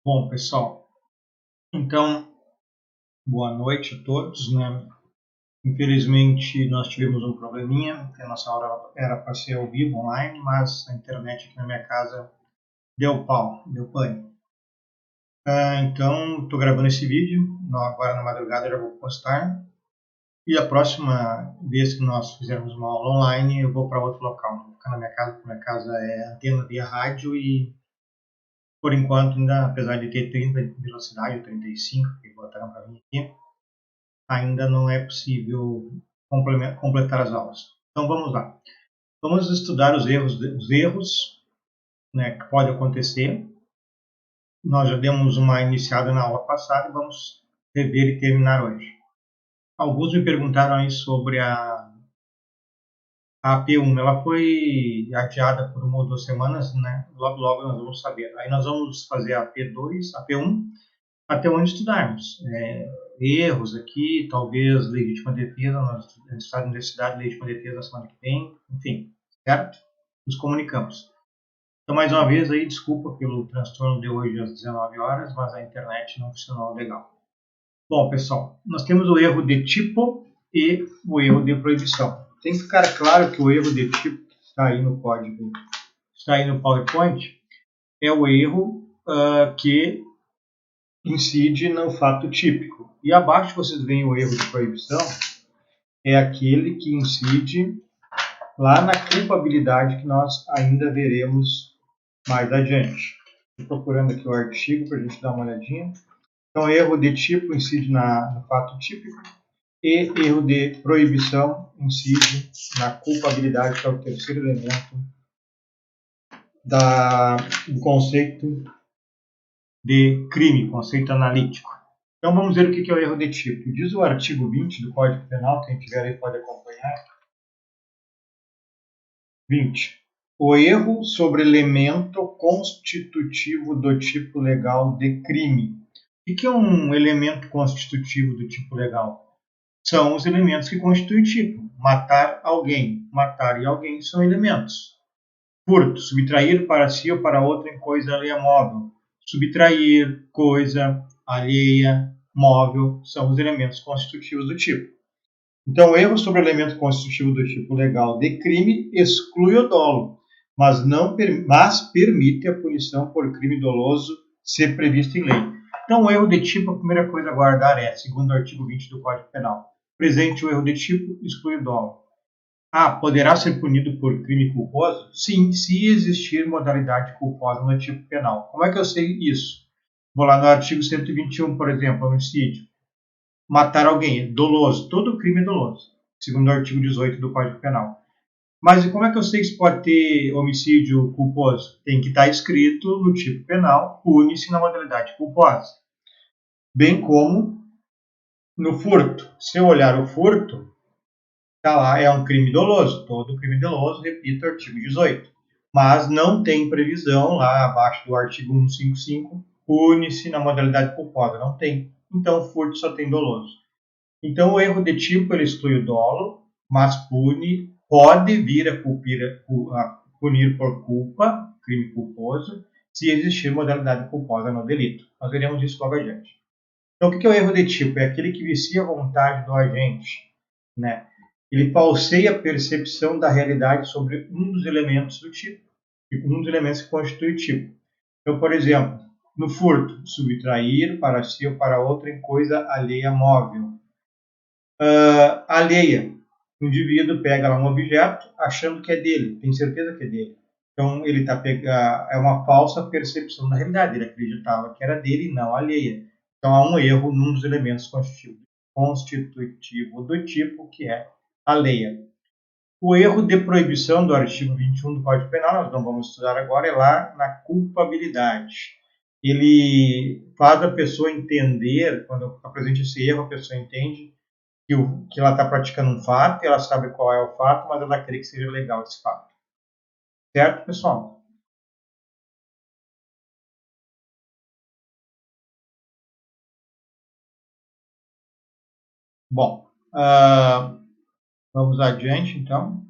Bom, pessoal, então, boa noite a todos, né? Infelizmente, nós tivemos um probleminha, que a nossa aula era para ser ao vivo, online, mas a internet aqui na minha casa deu pau, deu pane. Então, estou gravando esse vídeo, agora na madrugada eu já vou postar, e a próxima vez que nós fizermos uma aula online, eu vou para outro local, não vou ficar na minha casa, porque minha casa é antena via rádio e, por enquanto, ainda, apesar de ter 30 de velocidade, ou 35, que botaram para mim aqui, ainda não é possível completar as aulas. Então vamos lá. Vamos estudar os erros, né, que podem acontecer. Nós já demos uma iniciada na aula passada e vamos rever e terminar hoje. Alguns me perguntaram aí sobre a AP1. Ela foi adiada por 1 ou 2 semanas, né? Logo nós vamos saber. Aí nós vamos fazer a AP2, a AP1, até onde estudarmos. Erros aqui, talvez legítima defesa, nós estado na universidade, legítima defesa na semana que vem, enfim, certo? Nos comunicamos. Então, mais uma vez, aí, desculpa pelo transtorno de hoje às 19 horas, mas a internet não funcionou legal. Bom, pessoal, nós temos o erro de tipo e o erro de proibição. Tem que ficar claro que o erro de tipo, que está aí no código, está aí no PowerPoint, é o erro que incide no fato típico. E abaixo vocês veem o erro de proibição, é aquele que incide lá na culpabilidade que nós ainda veremos mais adiante. Estou procurando aqui o artigo para a gente dar uma olhadinha. Então, erro de tipo incide no fato típico e erro de proibição incide na culpabilidade, que é o terceiro elemento do conceito de crime, conceito analítico. Então vamos ver o que é o erro de tipo. Diz o artigo 20 do Código Penal, quem tiver aí pode acompanhar. 20. O erro sobre elemento constitutivo do tipo legal de crime. O que é um elemento constitutivo do tipo legal? São os elementos que constituem o tipo. Matar alguém. Matar e alguém são elementos. Furto, subtrair para si ou para outra em coisa alheia móvel. Subtrair, coisa alheia, móvel, são os elementos constitutivos do tipo. Então, o erro sobre o elemento constitutivo do tipo legal de crime exclui o dolo, mas permite a punição por crime doloso ser previsto em lei. Então, o erro de tipo, a primeira coisa a guardar é, segundo o artigo 20 do Código Penal, presente o erro de tipo, exclui o dolo. Poderá ser punido por crime culposo? Sim, se existir modalidade culposa no tipo penal. Como é que eu sei isso? Vou lá no artigo 121, por exemplo, homicídio. Matar alguém é doloso. Todo crime é doloso, segundo o artigo 18 do Código Penal. Mas como é que eu sei se pode ter homicídio culposo? Tem que estar escrito no tipo penal, pune-se na modalidade culposa. Bem como no furto. Se eu olhar o furto, está lá, é um crime doloso. Todo crime doloso, repito, artigo 18. Mas não tem previsão lá abaixo do artigo 155, pune-se na modalidade culposa. Não tem. Então, furto só tem doloso. Então, o erro de tipo ele exclui o dolo, mas pode vir a punir por culpa, crime culposo, se existir modalidade culposa no delito. Nós veremos isso logo adiante. Então, o que é o erro de tipo? É aquele que vicia a vontade do agente, né? Ele falseia a percepção da realidade sobre um dos elementos do tipo, um dos elementos que constitui o tipo. Então, por exemplo, no furto, subtrair para si ou para outra em coisa alheia móvel. Alheia. O indivíduo pega lá um objeto achando que é dele, tem certeza que é dele. Então, ele é uma falsa percepção da realidade. Ele acreditava que era dele e não alheia. Então, há um erro num dos elementos constitutivos do tipo, que é alheia. O erro de proibição do artigo 21 do Código Penal, nós não vamos estudar agora, é lá na culpabilidade. Ele faz a pessoa entender, quando apresenta esse erro, a pessoa entende que ela está praticando um fato, ela sabe qual é o fato, mas ela quer que seja legal esse fato. Certo, pessoal? Bom, vamos adiante, então.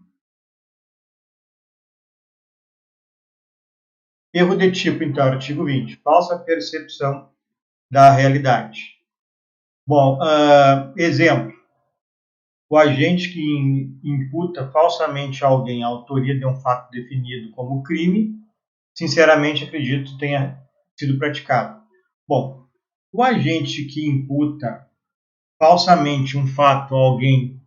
Erro de tipo, então, artigo 20. Falsa percepção da realidade. Bom, exemplo. O agente que imputa falsamente a alguém a autoria de um fato definido como crime, sinceramente acredito tenha sido praticado. Bom, o agente que imputa falsamente um fato a alguém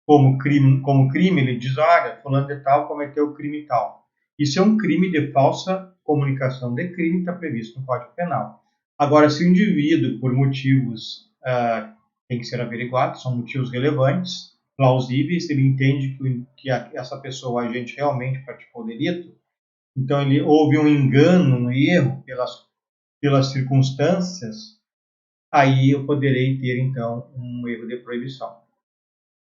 como crime, ele diz, olha, fulano de tal cometeu crime tal. Isso é um crime de falsa comunicação de crime, está previsto no Código Penal. Agora, se o indivíduo, por motivos tem que ser averiguados, são motivos relevantes, plausíveis, ele entende que essa pessoa, o agente, realmente praticou o delito, então houve um engano, um erro pelas circunstâncias, aí eu poderei ter, então, um erro de proibição.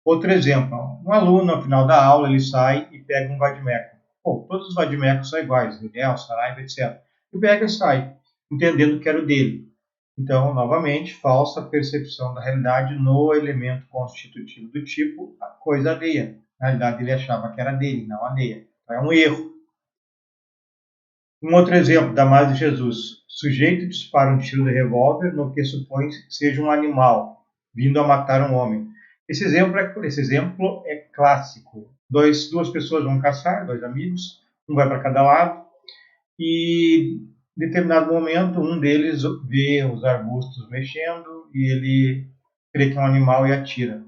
Outro exemplo, um aluno, ao final da aula, ele sai e pega um vadimeco. Pô, todos os vadimecos são iguais, Miguel, Saraiva, etc. E pega e sai, entendendo que era o dele. Então, novamente, falsa percepção da realidade no elemento constitutivo do tipo a coisa alheia. Na realidade, ele achava que era dele, não alheia. Então, é um erro. Um outro exemplo, Damásio de Jesus. Sujeito dispara um tiro de revólver no que supõe seja um animal, vindo a matar um homem. Esse exemplo é clássico. Duas pessoas vão caçar, dois amigos, um vai para cada lado, e em determinado momento um deles vê os arbustos mexendo e ele crê que é um animal e atira.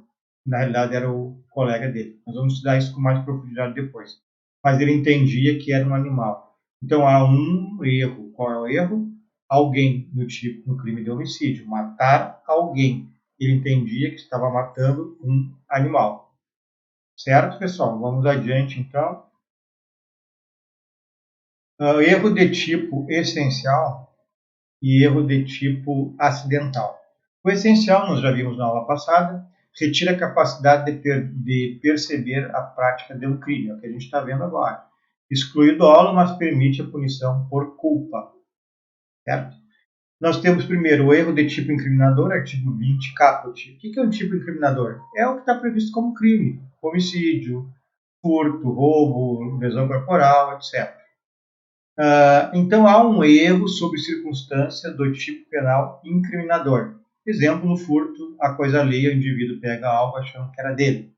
Na realidade era o colega dele. Nós vamos estudar isso com mais profundidade depois. Mas ele entendia que era um animal. Então há um erro. Qual é o erro? Alguém no crime de homicídio, matar alguém. Ele entendia que estava matando um animal. Certo, pessoal? Vamos adiante então. Erro de tipo essencial e erro de tipo acidental. O essencial, nós já vimos na aula passada, retira a capacidade de perceber a prática de um crime, é o que a gente está vendo agora. Exclui o dolo, mas permite a punição por culpa. Certo? Nós temos primeiro o erro de tipo incriminador, artigo 20, caput. O que é um tipo incriminador? É o que está previsto como crime, homicídio, furto, roubo, lesão corporal, etc. Então, há um erro sob circunstância do tipo penal incriminador. Exemplo, no furto, a coisa alheia, o indivíduo pega algo achando que era dele.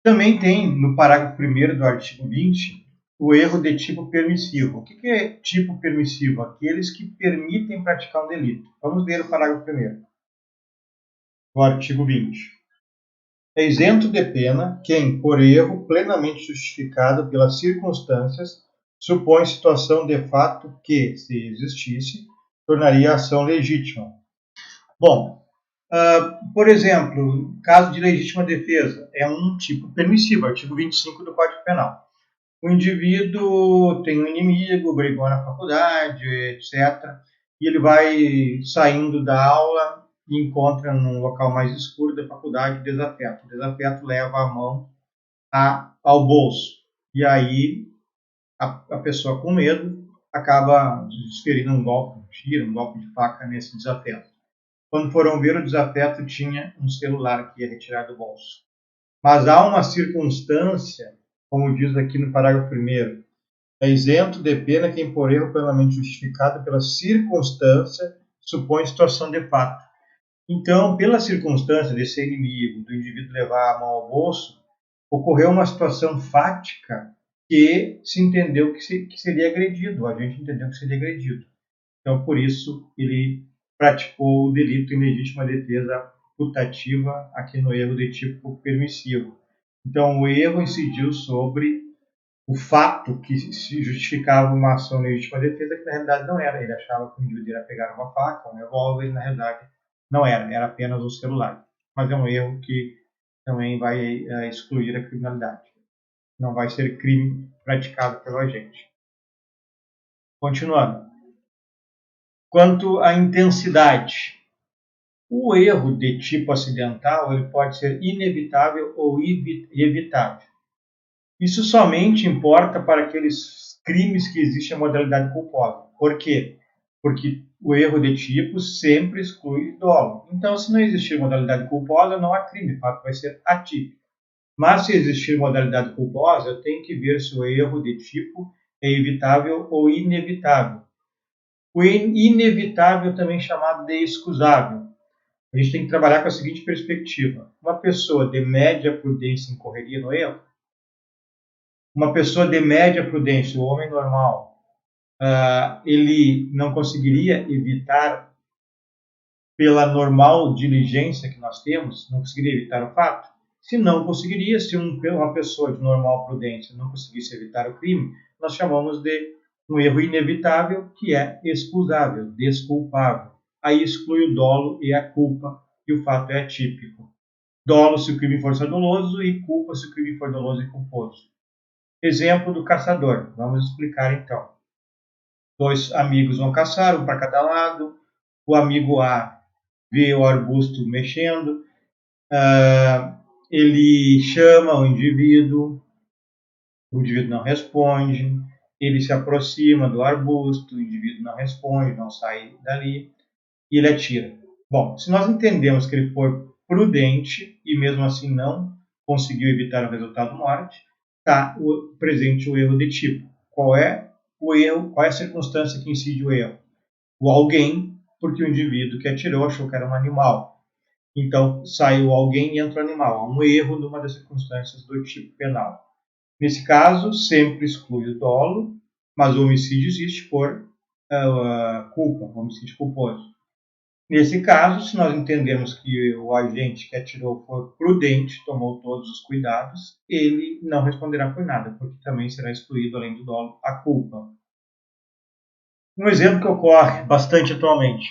Também tem, no parágrafo 1º do artigo 20, o erro de tipo permissivo. O que é tipo permissivo? Aqueles que permitem praticar um delito. Vamos ler o parágrafo 1º do artigo 20. É isento de pena quem, por erro plenamente justificado pelas circunstâncias, supõe situação de fato que, se existisse, tornaria a ação legítima. Bom, por exemplo, caso de legítima defesa, é um tipo permissivo, artigo 25 do Código Penal. O indivíduo tem um inimigo, brigou na faculdade, etc., e ele vai saindo da aula e encontra num local mais escuro da faculdade o desafeto. O desafeto leva a mão ao bolso. E aí a pessoa com medo acaba desferindo um golpe, um golpe de faca nesse desafeto. Quando foram ver, o desafeto tinha um celular que ia retirar do bolso. Mas há uma circunstância, como diz aqui no parágrafo 1º, é isento de pena quem por erro plenamente justificado pela circunstância supõe situação de fato. Então, pela circunstância de ser inimigo, do indivíduo levar a mão ao bolso, ocorreu uma situação fática que se entendeu que seria agredido, a gente entendeu que seria agredido. Então, por isso, ele praticou o delito em legítima defesa putativa aqui no erro de tipo permissivo. Então, o erro incidiu sobre o fato que se justificava uma ação legítima defesa, que na realidade não era. Ele achava que o indivíduo ia pegar uma faca, um revólver, e na realidade não era apenas um celular. Mas é um erro que também vai excluir a criminalidade. Não vai ser crime praticado pelo agente. Continuando. Quanto à intensidade, o erro de tipo acidental ele pode ser inevitável ou evitável. Isso somente importa para aqueles crimes que existe a modalidade culposa. Por quê? Porque o erro de tipo sempre exclui dolo. Então, se não existir modalidade culposa, não há crime, o fato vai ser atípico. Mas se existir modalidade culposa, eu tenho que ver se o erro de tipo é evitável ou inevitável. O inevitável também chamado de excusável. A gente tem que trabalhar com a seguinte perspectiva. Uma pessoa de média prudência incorreria no erro? Uma pessoa de média prudência, o homem normal, ele não conseguiria evitar, pela normal diligência que nós temos, não conseguiria evitar o fato? Se não conseguiria, se uma pessoa de normal prudência não conseguisse evitar o crime, nós chamamos de um erro inevitável, que é excusável, desculpável. Aí exclui o dolo e a culpa, e o fato é atípico. Dolo se o crime for doloso e culpa se o crime for doloso e culposo. Exemplo do caçador. Vamos explicar então. Dois amigos vão caçar, um para cada lado. O amigo A vê o arbusto mexendo, ele chama o indivíduo não responde, ele se aproxima do arbusto, o indivíduo não responde, não sai dali, e ele atira. Bom, se nós entendemos que ele foi prudente e mesmo assim não conseguiu evitar o resultado morte, está presente o erro de tipo. Qual é o erro? Qual é a circunstância que incide o erro? O alguém, porque o indivíduo que atirou achou que era um animal. Então, saiu alguém e entra o animal. Há um erro numa das circunstâncias do tipo penal. Nesse caso, sempre exclui o dolo, mas o homicídio existe por culpa, homicídio culposo. Nesse caso, se nós entendemos que o agente que atirou foi prudente, tomou todos os cuidados, ele não responderá por nada, porque também será excluído, além do dolo, a culpa. Um exemplo que ocorre bastante atualmente.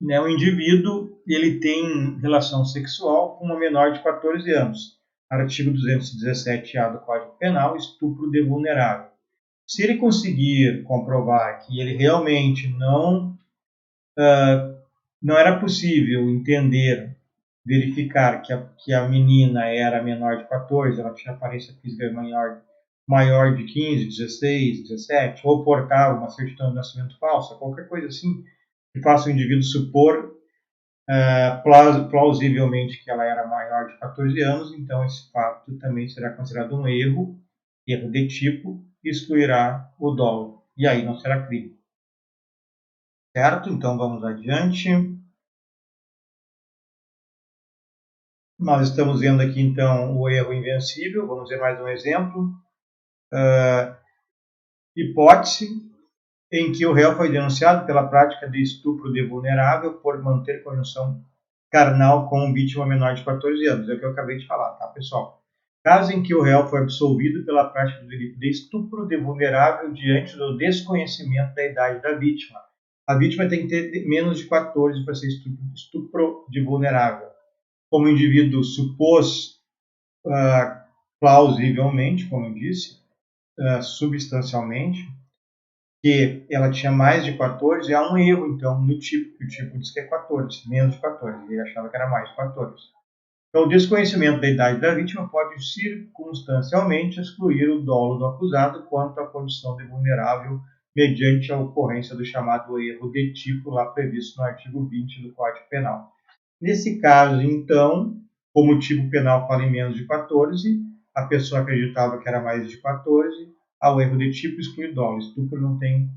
O indivíduo ele tem relação sexual com uma menor de 14 anos. Artigo 217-A do Código Penal, estupro de vulnerável. Se ele conseguir comprovar que ele realmente não era possível entender, verificar que a menina era menor de 14, ela tinha aparência física maior de 15, 16, 17, ou portava uma certidão de nascimento falsa, qualquer coisa assim, que faça o indivíduo supor plausivelmente que ela era maior de 14 anos, então esse fato também será considerado um erro de tipo, e excluirá o dolo, e aí não será crime. Certo? Então vamos adiante. Nós estamos vendo aqui então o erro invencível, vamos ver mais um exemplo. Hipótese em que o réu foi denunciado pela prática de estupro de vulnerável por manter conjunção carnal com vítima menor de 14 anos. É o que eu acabei de falar, tá, pessoal? Caso em que o réu foi absolvido pela prática do delito de estupro de vulnerável diante do desconhecimento da idade da vítima. A vítima tem que ter menos de 14 para ser estupro de vulnerável. Como o indivíduo supôs plausivelmente, como eu disse, substancialmente, que ela tinha mais de 14, há um erro, então, no tipo, que o tipo diz que é 14, menos de 14, ele achava que era mais de 14. Então, o desconhecimento da idade da vítima pode circunstancialmente excluir o dolo do acusado quanto à condição de vulnerável mediante a ocorrência do chamado erro de tipo lá previsto no artigo 20 do Código Penal. Nesse caso, então, como o tipo penal fala em menos de 14, a pessoa acreditava que era mais de 14, ao erro de tipo exclui dolo. Estupro não tem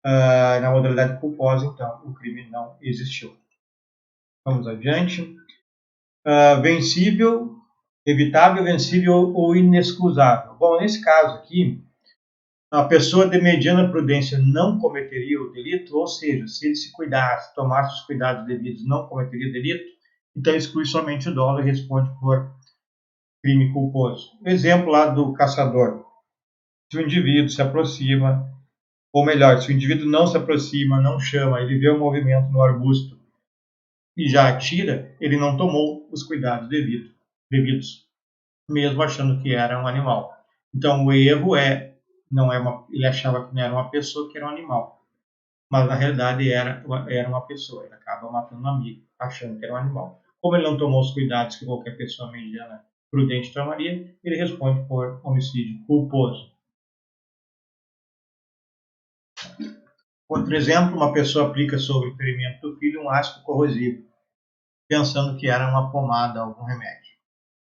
na modalidade culposa, então o crime não existiu. Vamos adiante. Vencível, evitável, vencível ou inexcusável. Bom, nesse caso aqui, a pessoa de mediana prudência não cometeria o delito, ou seja, se ele se cuidasse, tomasse os cuidados devidos, não cometeria o delito, então exclui somente o dolo e responde por crime culposo. Exemplo lá do caçador. Se o indivíduo se aproxima, ou melhor, se o indivíduo não se aproxima, não chama, ele vê o movimento no arbusto e já atira, ele não tomou os cuidados devidos, mesmo achando que era um animal. Então o erro ele achava que não era uma pessoa, que era um animal. Mas na realidade era uma pessoa, ele acaba matando um amigo, achando que era um animal. Como ele não tomou os cuidados que qualquer pessoa mediana prudente tomaria, ele responde por homicídio culposo. Outro exemplo, uma pessoa aplica sobre o ferimento do filho um ácido corrosivo, pensando que era uma pomada, algum remédio.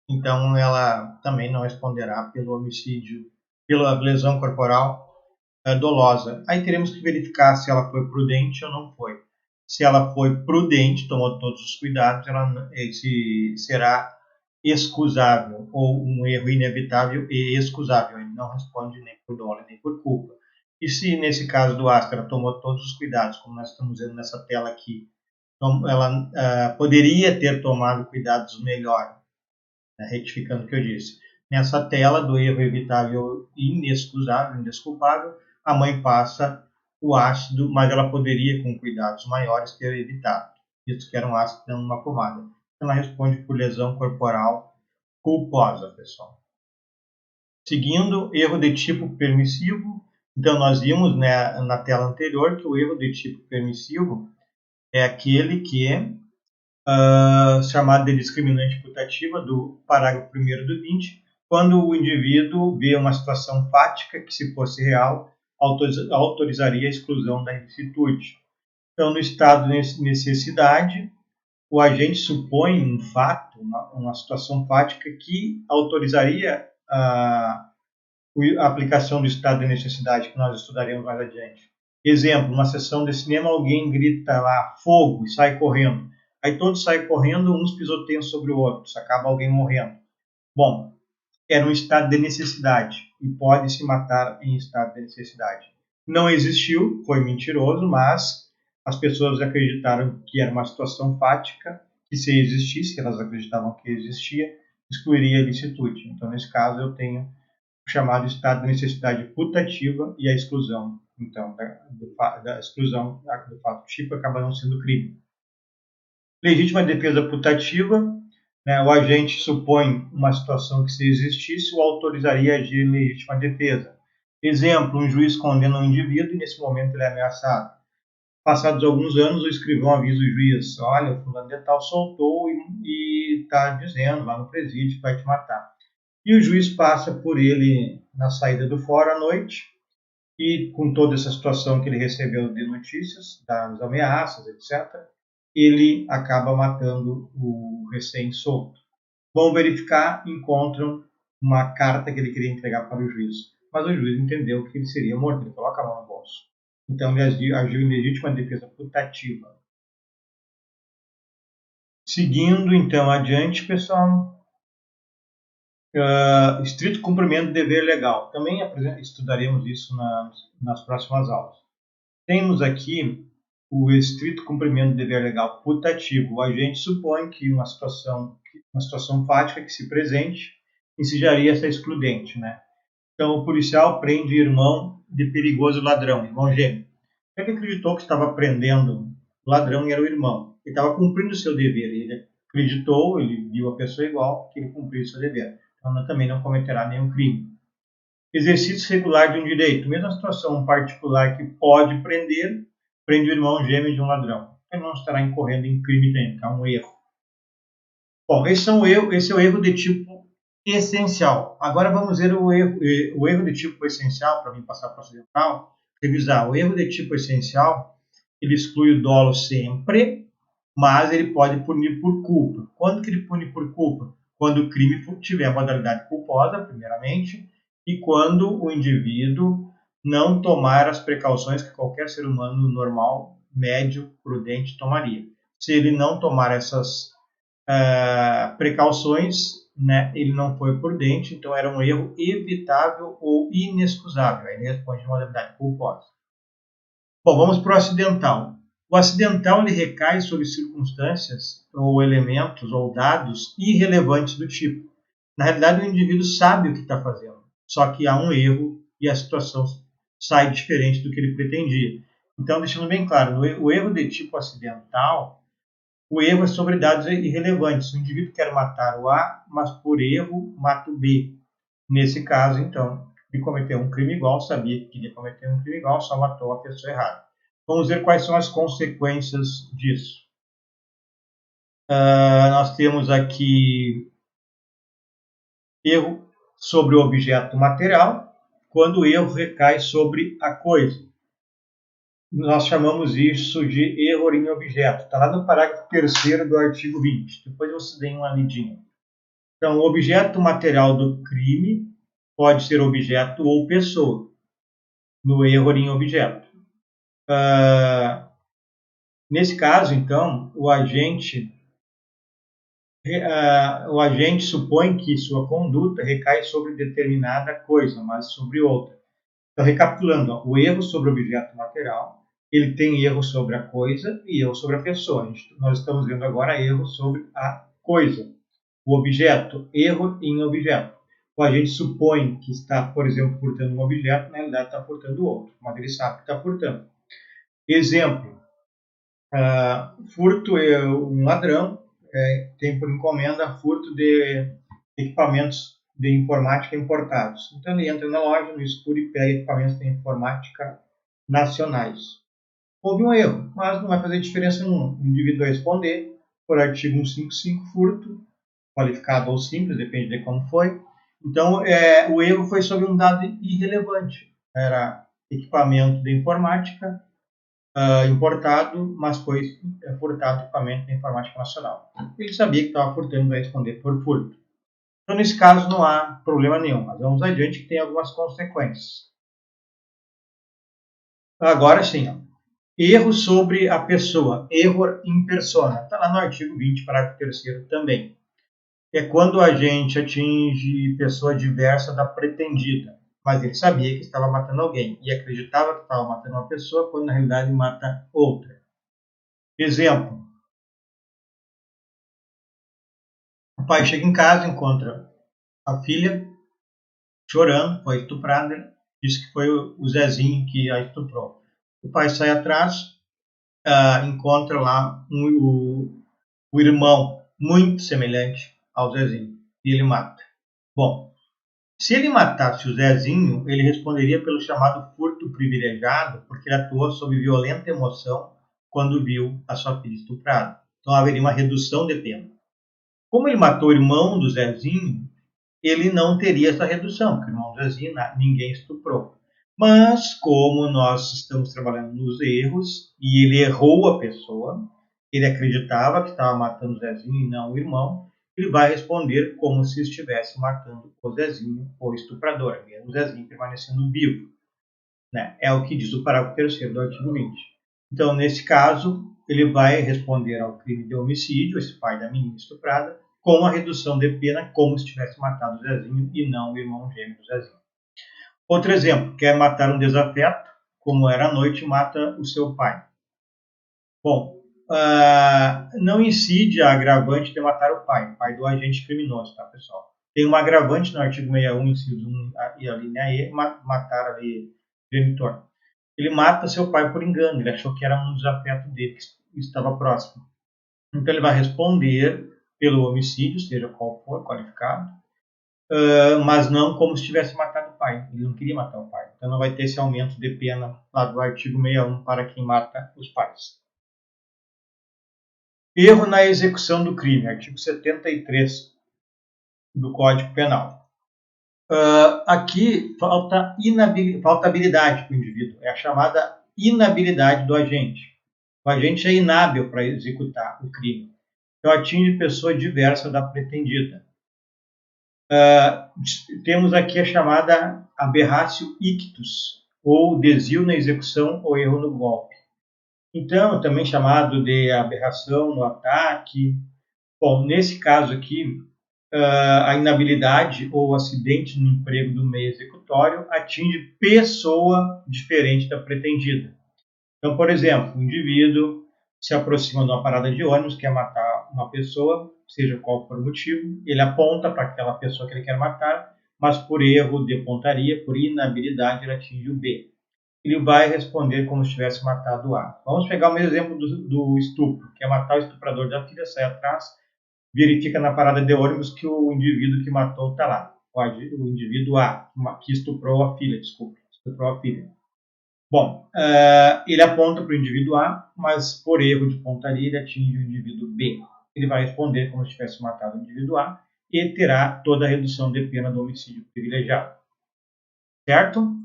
Então ela também não responderá pelo homicídio, pela lesão corporal dolosa. Aí teremos que verificar se ela foi prudente ou não foi. Se ela foi prudente, tomou todos os cuidados, esse será excusável ou um erro inevitável e excusável. Ele não responde nem por dolo nem por culpa. E se nesse caso do Astra ela tomou todos os cuidados, como nós estamos vendo nessa tela aqui, ela poderia ter tomado cuidados melhor, né, retificando o que eu disse. Nessa tela do erro evitável e inexcusável, indesculpável, a mãe passa o ácido, mas ela poderia, com cuidados maiores, ter evitado. Isso que era um ácido dando uma pomada. Ela responde por lesão corporal culposa, pessoal. Seguindo, erro de tipo permissivo. Então, nós vimos, né, na tela anterior que o erro de tipo permissivo é aquele que é chamado de discriminante putativa do parágrafo 1º do 20, quando o indivíduo vê uma situação fática que, se fosse real, autorizaria a exclusão da ilicitude. Então, no estado de necessidade, o agente supõe um fato, uma situação fática que autorizaria a aplicação do estado de necessidade, que nós estudaremos mais adiante. Exemplo, numa sessão de cinema, alguém grita lá, fogo, e sai correndo. Aí todos saem correndo, uns pisoteiam sobre o outro, acaba alguém morrendo. Bom, era um estado de necessidade, e pode se matar em estado de necessidade. Não existiu, foi mentiroso, mas as pessoas acreditaram que era uma situação fática, que se existisse, elas acreditavam que existia, excluiria a ilicitude. Então, nesse caso, eu tenho o chamado estado de necessidade putativa e a exclusão, então, da exclusão do fato tipo acaba não sendo crime. Legítima defesa putativa, né, o agente supõe uma situação que, se existisse, o autorizaria a agir em legítima defesa. Exemplo, um juiz condena um indivíduo e nesse momento ele é ameaçado. Passados alguns anos, o escrivão avisa o juiz, olha, o fulano de tal soltou e está dizendo lá no presídio que vai te matar. E o juiz passa por ele na saída do fórum à noite e, com toda essa situação que ele recebeu de notícias, das ameaças, etc., ele acaba matando o recém-solto. Vão verificar, encontram uma carta que ele queria entregar para o juiz. Mas o juiz entendeu que ele seria morto, ele coloca a mão no bolso. Então ele agiu em legítima defesa putativa. Seguindo então adiante, pessoal, estrito cumprimento do dever legal. Também estudaremos isso nas próximas aulas. Temos aqui o estrito cumprimento do dever legal putativo. O agente supõe que uma situação fática que se presente incidiria essa excludente, né? Então, o policial prende o irmão de perigoso ladrão, irmão gêmeo. Ele acreditou que estava prendendo o ladrão e era o irmão. Ele estava cumprindo o seu dever. Ele acreditou, ele viu a pessoa igual, que ele cumpriu o seu dever. Então, também não cometerá nenhum crime. Exercício regular de um direito. Mesma situação particular que pode prende o irmão gêmeo de um ladrão. Ele não estará incorrendo em crime também, é um erro. Bom, esse é o erro de tipo essencial. Agora vamos ver o erro de tipo essencial, para mim passar para o ocidental, revisar. O erro de tipo essencial, ele exclui o dolo sempre, mas ele pode punir por culpa. Quando que ele pune por culpa? Quando o crime tiver modalidade culposa, primeiramente, e quando o indivíduo não tomar as precauções que qualquer ser humano normal, médio, prudente tomaria. Se ele não tomar essas precauções, né, ele não foi prudente, então era um erro evitável ou inexcusável. Aí ele responde de modalidade culposa. Bom, vamos para o acidental. O acidental ele recai sobre circunstâncias ou elementos ou dados irrelevantes do tipo. Na realidade, o indivíduo sabe o que está fazendo, só que há um erro e a situação sai diferente do que ele pretendia. Então, deixando bem claro, o erro de tipo acidental, o erro é sobre dados irrelevantes. O indivíduo quer matar o A, mas por erro mata o B. Nesse caso, então, ele cometeu um crime igual, sabia que queria cometer um crime igual, só matou a pessoa errada. Vamos ver quais são as consequências disso. Nós temos aqui erro sobre o objeto material, quando o erro recai sobre a coisa. Nós chamamos isso de erro em objeto. Está lá no parágrafo 3º do artigo 20. Depois você dê uma lidinha. Então, o objeto material do crime pode ser objeto ou pessoa. no erro em objeto. Nesse caso, então, o agente supõe que sua conduta recai sobre determinada coisa, mas sobre outra. Então, recapitulando, o erro sobre o objeto material, ele tem erro sobre a coisa e erro sobre a pessoa. Nós estamos vendo agora erro sobre a coisa. O objeto, erro em objeto. O agente supõe que está, por exemplo, furtando um objeto, na realidade está furtando outro, mas ele sabe que está furtando. Exemplo, furto, um ladrão tem por encomenda furto de equipamentos de informática importados. Então ele entra na loja, no escuro, e pega equipamentos de informática nacionais. Houve um erro, mas não vai fazer diferença nenhuma. O indivíduo vai responder por artigo 155, furto, qualificado ou simples, depende de como foi. Então, o erro foi sobre um dado irrelevante. Era equipamento de informática importado, mas foi furtado equipamento de informática nacional. Ele sabia que estava furtando e vai responder por furto. Então, nesse caso, não há problema nenhum. Mas vamos adiante, que tem algumas consequências. Agora sim, erro sobre a pessoa, erro in persona. Está lá no artigo 20, parágrafo 3º também. É quando o agente atinge pessoa diversa da pretendida, mas ele sabia que estava matando alguém e acreditava que estava matando uma pessoa, quando na realidade mata outra. Exemplo: o pai chega em casa, encontra a filha chorando, foi estuprada, disse que foi o Zezinho que a estuprou. O pai sai atrás, encontra lá o irmão muito semelhante ao Zezinho e ele mata. Bom, se ele matasse o Zezinho, ele responderia pelo chamado furto privilegiado, porque ele atuou sob violenta emoção quando viu a sua filha estuprada. Então haveria uma redução de pena. Como ele matou o irmão do Zezinho, ele não teria essa redução, porque o irmão do Zezinho ninguém estuprou. Mas como nós estamos trabalhando nos erros, e ele errou a pessoa, ele acreditava que estava matando o Zezinho e não o irmão, ele vai responder como se estivesse matando o Zezinho, o estuprador, mesmo o Zezinho permanecendo vivo. Né? É o que diz o parágrafo 3º do artigo 20. Então, nesse caso, ele vai responder ao crime de homicídio, esse pai da menina estuprada, com a redução de pena, como se tivesse matado o Zezinho e não o irmão gêmeo do Zezinho. Outro exemplo: quer matar um desafeto, como era à noite, mata o seu pai. Bom, não incide a agravante de matar o pai do agente criminoso, tá, pessoal? Tem uma agravante no artigo 61, inciso 1 e a linha E, matar ali genitor. Ele mata seu pai por engano, ele achou que era um desafeto dele, que estava próximo. Então ele vai responder pelo homicídio, seja qual for, qualificado, mas não como se tivesse matado o pai. Ele não queria matar o pai. Então não vai ter esse aumento de pena lá do artigo 61 para quem mata os pais. Erro na execução do crime, artigo 73 do Código Penal. Aqui falta habilidade para o indivíduo, é a chamada inabilidade do agente. O agente é inábil para executar o crime. Então atinge pessoa diversa da pretendida. Temos aqui a chamada aberratio ictus, ou desvio na execução ou erro no golpe. Então, também chamado de aberração no ataque. Bom, nesse caso aqui, a inabilidade ou acidente no emprego do meio executório atinge pessoa diferente da pretendida. Então, por exemplo, o indivíduo se aproxima de uma parada de ônibus, quer matar uma pessoa, seja qual for o motivo, ele aponta para aquela pessoa que ele quer matar, mas por erro de pontaria, por inabilidade, ele atinge o B. Ele vai responder como se tivesse matado o A. Vamos pegar o mesmo exemplo do estupro, que é matar o estuprador da filha, sai atrás, verifica na parada de ônibus que o indivíduo que matou está lá. O indivíduo A, que estuprou a filha. Bom, ele aponta para o indivíduo A, mas por erro de pontaria ele atinge o indivíduo B. Ele vai responder como se tivesse matado o indivíduo A e terá toda a redução de pena do homicídio privilegiado. Certo?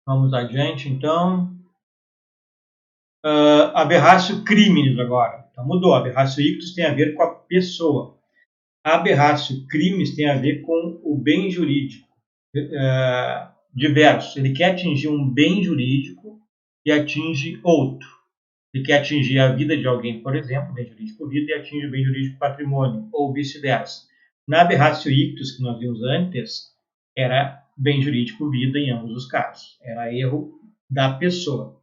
Vamos adiante, então. Aberratio criminis agora. Então mudou. Aberratio ictus tem a ver com a pessoa. Aberratio crimes tem a ver com o bem jurídico. diverso. Ele quer atingir um bem jurídico e atinge outro. Ele quer atingir a vida de alguém, por exemplo, bem jurídico vida, e atinge o bem jurídico patrimônio, ou vice-versa. Na aberratio ictus, que nós vimos antes, era bem jurídico vida em ambos os casos. Era erro da pessoa.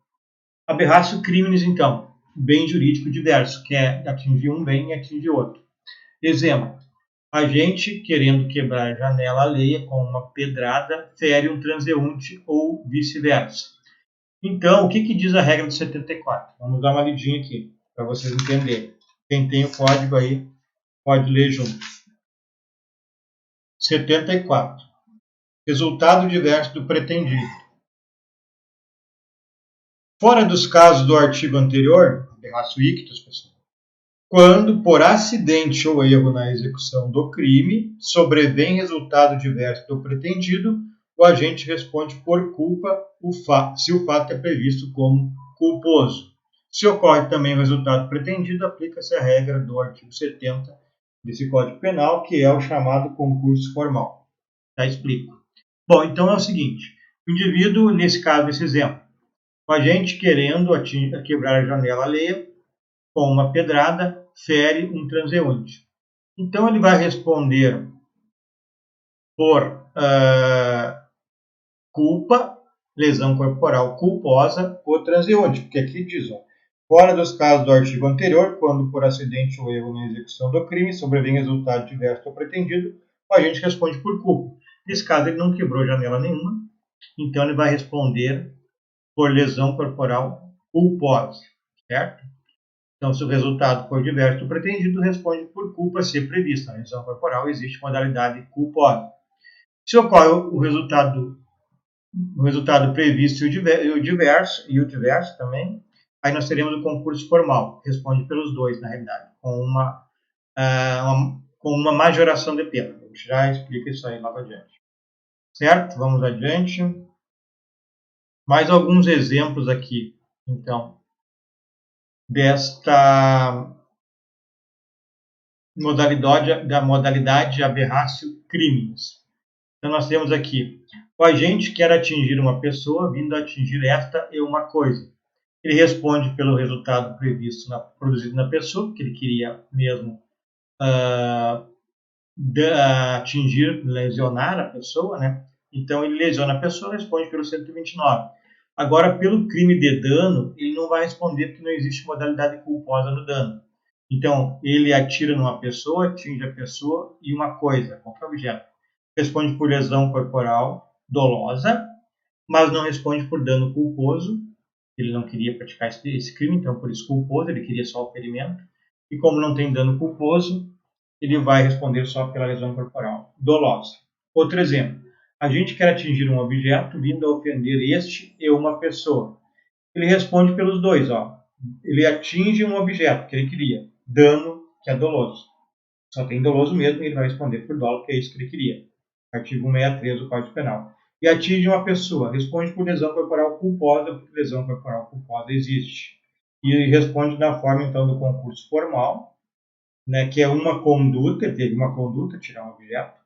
Aberratio criminis, então, bem jurídico diverso, que é atingir um bem e atingir outro. Exemplo, a gente, querendo quebrar a janela alheia com uma pedrada, fere um transeunte ou vice-versa. Então, o que diz a regra do 74? Vamos dar uma lidinha aqui, para vocês entenderem. Quem tem o código aí, pode ler junto. 74. Resultado diverso do pretendido. Fora dos casos do artigo anterior, aberratio ictus, pessoal, quando, por acidente ou erro na execução do crime, sobrevém resultado diverso do pretendido, o agente responde por culpa se o fato é previsto como culposo. Se ocorre também o resultado pretendido, aplica-se a regra do artigo 70 desse Código Penal, que é o chamado concurso formal. Já explico. Bom, então é o seguinte, o indivíduo, nesse caso, desse exemplo, o agente querendo quebrar a janela alheia, com uma pedrada, fere um transeunte. Então, ele vai responder por culpa, lesão corporal culposa, o transeunte, porque aqui diz, fora dos casos do artigo anterior, quando por acidente ou erro na execução do crime sobrevém resultado diverso do pretendido, o agente responde por culpa. Nesse caso, ele não quebrou janela nenhuma, então ele vai responder por lesão corporal culposa, certo? Então, se o resultado for diverso do pretendido, responde por culpa ser prevista. Na lesão corporal existe modalidade culposa. Se ocorre o resultado previsto e o diverso também, aí nós teremos o concurso formal. Responde pelos dois, na realidade, com uma majoração de pena. A gente já explica isso aí logo adiante. Certo? Vamos adiante. Mais alguns exemplos aqui, então, desta modalidade aberratio criminis. Então, nós temos aqui, o agente quer atingir uma pessoa, vindo a atingir esta e uma coisa. Ele responde pelo resultado previsto, produzido na pessoa, porque ele queria mesmo atingir, lesionar a pessoa, né? Então, ele lesiona a pessoa e responde pelo 129. Agora, pelo crime de dano, ele não vai responder porque não existe modalidade culposa no dano. Então, ele atira numa pessoa, atinge a pessoa e uma coisa, qualquer objeto. Responde por lesão corporal dolosa, mas não responde por dano culposo. Ele não queria praticar esse crime, então por isso culposo, ele queria só o ferimento. E como não tem dano culposo, ele vai responder só pela lesão corporal dolosa. Outro exemplo, a gente quer atingir um objeto vindo a ofender este e uma pessoa. Ele responde pelos dois, ele atinge um objeto que ele queria, dano que é doloso. Só tem doloso mesmo e ele vai responder por dolo, que é isso que ele queria. Artigo 163 do Código Penal. E atinge uma pessoa, responde por lesão corporal culposa, porque lesão corporal culposa existe. E responde da forma, então, do concurso formal, né, que é uma conduta, ele teve uma conduta, tirar um objeto,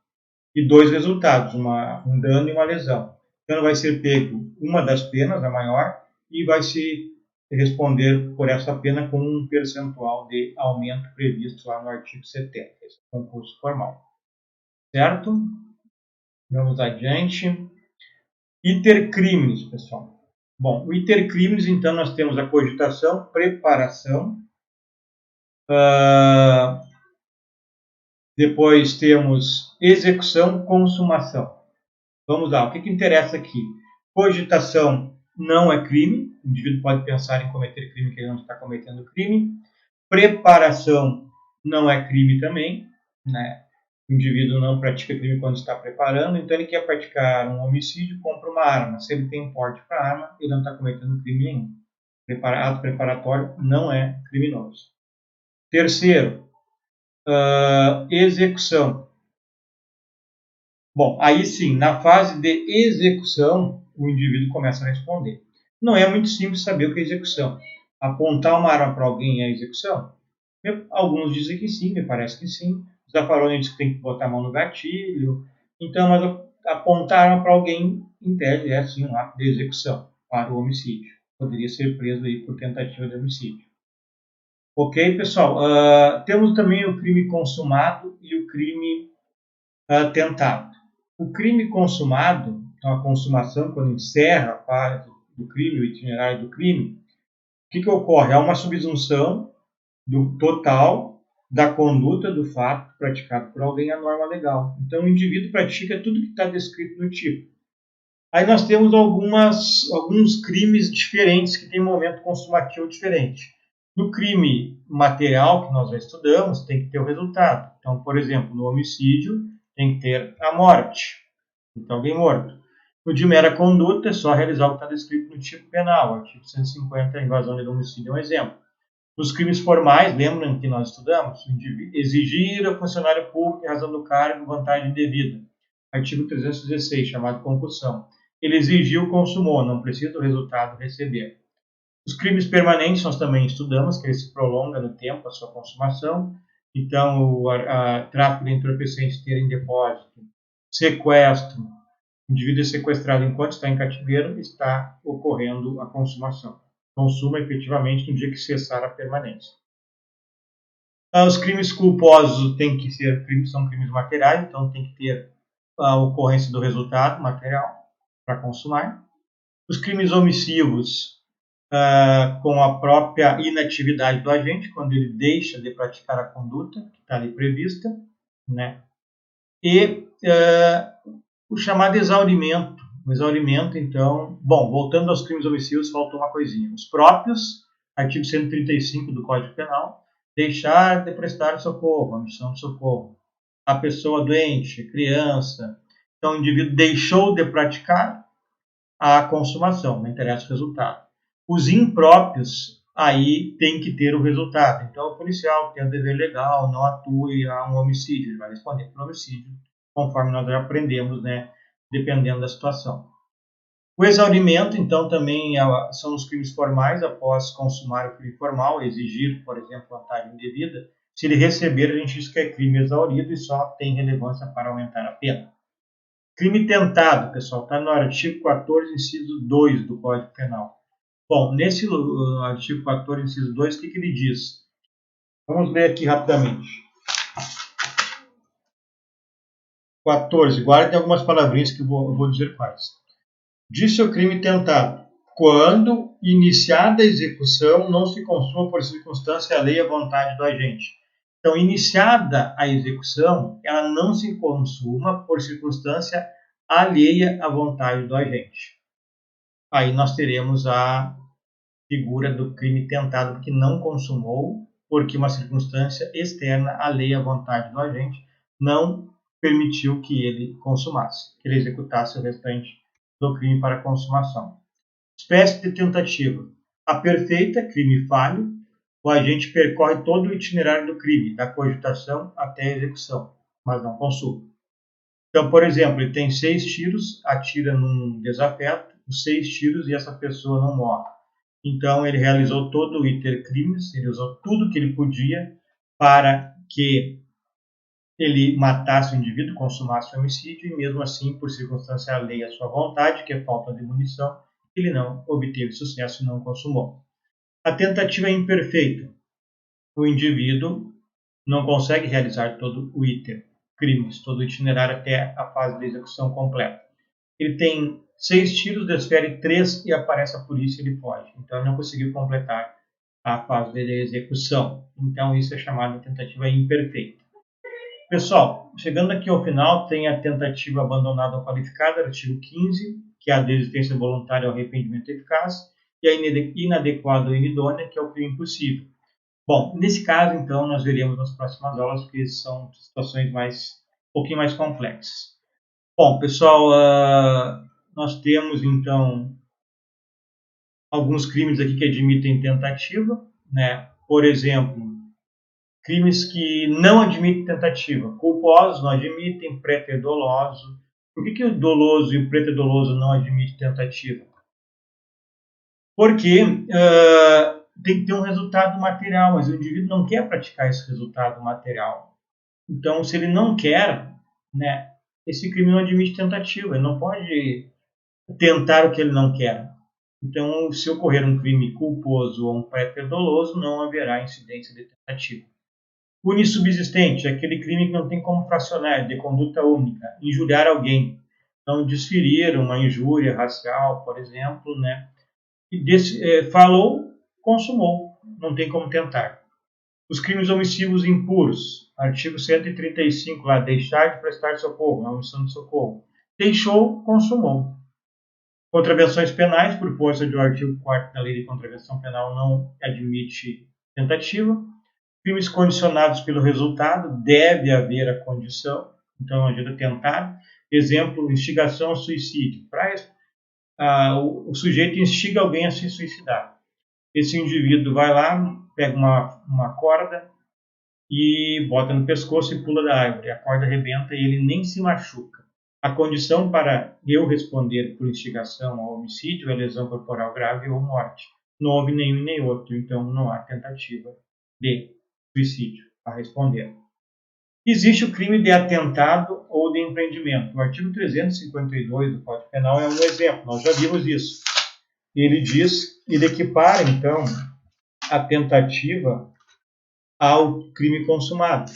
e dois resultados, um dano e uma lesão. Então, vai ser pego uma das penas, a maior, e vai se responder por essa pena com um percentual de aumento previsto lá no artigo 70, esse é o concurso formal. Certo? Vamos adiante. Iter criminis, pessoal. Bom, o iter criminis, então, nós temos a cogitação, preparação, depois temos execução, consumação. Vamos lá, o que interessa aqui? Cogitação não é crime, o indivíduo pode pensar em cometer crime que ele não está cometendo crime. Preparação não é crime também, né? O indivíduo não pratica crime quando está preparando, então ele quer praticar um homicídio, compra uma arma. Se ele tem porte para arma, ele não está cometendo crime nenhum. Ato preparatório não é criminoso. Terceiro, execução. Bom, aí sim, na fase de execução, o indivíduo começa a responder. Não é muito simples saber o que é execução. Apontar uma arma para alguém é execução? Alguns dizem que sim, me parece que sim. O Zaffaroni diz que tem que botar a mão no gatilho. Então, mas apontar arma para alguém em tese, é sim um ato de execução para o homicídio. Poderia ser preso aí por tentativa de homicídio. Ok, pessoal? Temos também o crime consumado e o crime tentado. O crime consumado, então a consumação, quando encerra a parte do crime, o itinerário do crime, o que ocorre? Há uma subsunção do total da conduta do fato praticado por alguém à norma legal. Então o indivíduo pratica tudo que está descrito no tipo. Aí nós temos alguns crimes diferentes que têm momento consumativo diferente. No crime material, que nós já estudamos, tem que ter o resultado. Então, por exemplo, no homicídio, tem que ter a morte. Então, alguém morto. No de mera conduta, é só realizar o que está descrito no tipo penal. O artigo 150, a invasão de domicílio é um exemplo. Nos crimes formais, lembram que nós estudamos? Exigir ao funcionário público, em razão do cargo, vantagem indevida. Artigo 316, chamado concussão. Ele exigiu, consumou, não precisa do resultado receber. Os crimes permanentes nós também estudamos, que ele se prolonga no tempo a sua consumação. Então, o tráfico de entorpecentes ter em depósito, sequestro, o indivíduo é sequestrado enquanto está em cativeiro, está ocorrendo a consumação. Consuma efetivamente no dia que cessar a permanência. Os crimes culposos são crimes materiais, então tem que ter a ocorrência do resultado material para consumar. Os crimes omissivos, com a própria inatividade do agente, quando ele deixa de praticar a conduta que está ali prevista, né? E o chamado exaurimento. O exaurimento, então, bom, voltando aos crimes omissivos, faltou uma coisinha. Os próprios, artigo 135 do Código Penal, deixar de prestar socorro, a missão de socorro. A pessoa doente, criança. Então, o indivíduo deixou de praticar a consumação, não interessa o resultado. Os impróprios, aí tem que ter o resultado. Então, o policial que tem o dever legal, não atue a um homicídio, ele vai responder por homicídio, conforme nós já aprendemos, né, dependendo da situação. O exaurimento, então, também são os crimes formais, após consumar o crime formal, exigir, por exemplo, vantagem indevida. Se ele receber, a gente diz que é crime exaurido e só tem relevância para aumentar a pena. Crime tentado, pessoal, está no artigo 14, inciso 2 do Código Penal. Bom, nesse artigo 14, inciso 2, o que ele diz? Vamos ler aqui rapidamente. 14, guardem algumas palavrinhas que eu vou dizer quais. Disse o crime tentado, quando iniciada a execução não se consuma por circunstância alheia à vontade do agente. Então, iniciada a execução, ela não se consuma por circunstância alheia à vontade do agente. Aí nós teremos a figura do crime tentado que não consumou, porque uma circunstância externa alheia à vontade do agente não permitiu que ele consumasse, que ele executasse o restante do crime para consumação. Espécie de tentativa. A perfeita, crime falho, o agente percorre todo o itinerário do crime, da cogitação até a execução, mas não consuma. Então, por exemplo, ele tem 6 tiros, atira num desafeto, os 6 tiros e essa pessoa não morre. Então, ele realizou todo o iter crimes, ele usou tudo que ele podia para que ele matasse o indivíduo, consumasse o homicídio, e mesmo assim, por circunstância alheia à sua vontade, que é falta de munição, ele não obteve sucesso e não consumou. A tentativa é imperfeita. O indivíduo não consegue realizar todo o iter crimes, todo o itinerário até a fase de execução completa. Ele tem 6 tiros, desfere 3 e aparece a polícia e ele foge. Então, ele não conseguiu completar a fase de execução. Então, isso é chamado de tentativa imperfeita. Pessoal, chegando aqui ao final, tem a tentativa abandonada ou qualificada, artigo 15, que é a desistência voluntária ao arrependimento eficaz, e a inadequada ou inidônea, que é o crime impossível. Bom, nesse caso, então, nós veremos nas próximas aulas, porque são situações um pouquinho mais complexas. Bom, pessoal, nós temos, então, alguns crimes aqui que admitem tentativa, né? Por exemplo, crimes que não admitem tentativa. Culposos não admitem, preter-doloso. Por que o doloso e o preter-doloso não admitem tentativa? Porque tem que ter um resultado material, mas o indivíduo não quer praticar esse resultado material. Então, se ele não quer, né, esse crime não admite tentativa. Ele não pode tentar o que ele não quer. Então, se ocorrer um crime culposo ou um préter doloso, não haverá incidência de tentativa. Unissubsistente, aquele crime que não tem como fracionar, de conduta única, injuriar alguém. Então, desferir uma injúria racial, por exemplo, né? E falou, consumou, não tem como tentar. Os crimes omissivos impuros, artigo 135, lá, deixar de prestar socorro, a omissão de socorro. Deixou, consumou. Contravenções penais, por força do artigo 4º da Lei de Contravenção Penal, não admite tentativa. Crimes condicionados pelo resultado, deve haver a condição, então não adianta tentar. Exemplo, instigação ao suicídio. O sujeito instiga alguém a se suicidar. Esse indivíduo vai lá, pega uma corda e bota no pescoço e pula da árvore. A corda arrebenta e ele nem se machuca. A condição para eu responder por instigação ao homicídio é lesão corporal grave ou morte. Não houve nenhum nem outro, então não há tentativa de suicídio a responder. Existe o crime de atentado ou de empreendimento. O artigo 352 do Código Penal é um exemplo, nós já vimos isso. Ele equipara, então, a tentativa ao crime consumado.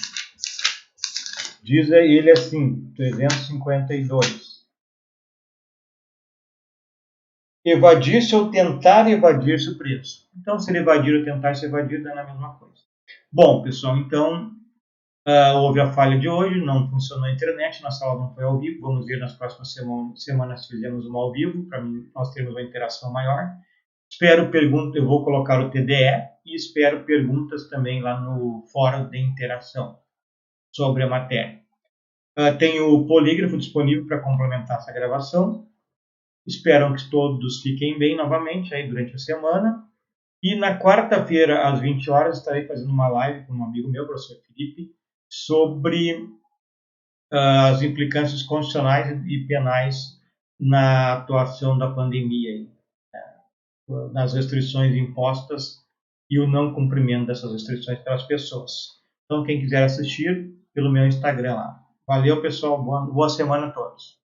Diz ele assim, 352. Evadir-se ou tentar evadir-se o preso. Então, se ele evadir ou tentar se evadir, dá na mesma coisa. Bom, pessoal, então, houve a falha de hoje, não funcionou a internet, nossa aula não foi ao vivo, vamos ver nas próximas semanas se fizemos uma ao vivo, para nós termos uma interação maior. Espero perguntas, eu vou colocar o TDE e espero perguntas também lá no fórum de interação sobre a matéria. Tem o polígrafo disponível para complementar essa gravação. Espero que todos fiquem bem novamente aí durante a semana. E na quarta-feira, às 20 horas, estarei fazendo uma live com um amigo meu, o professor Felipe, sobre as implicâncias constitucionais e penais na atuação da pandemia, nas restrições impostas e o não cumprimento dessas restrições pelas pessoas. Então, quem quiser assistir, pelo meu Instagram lá. Valeu, pessoal. Boa semana a todos.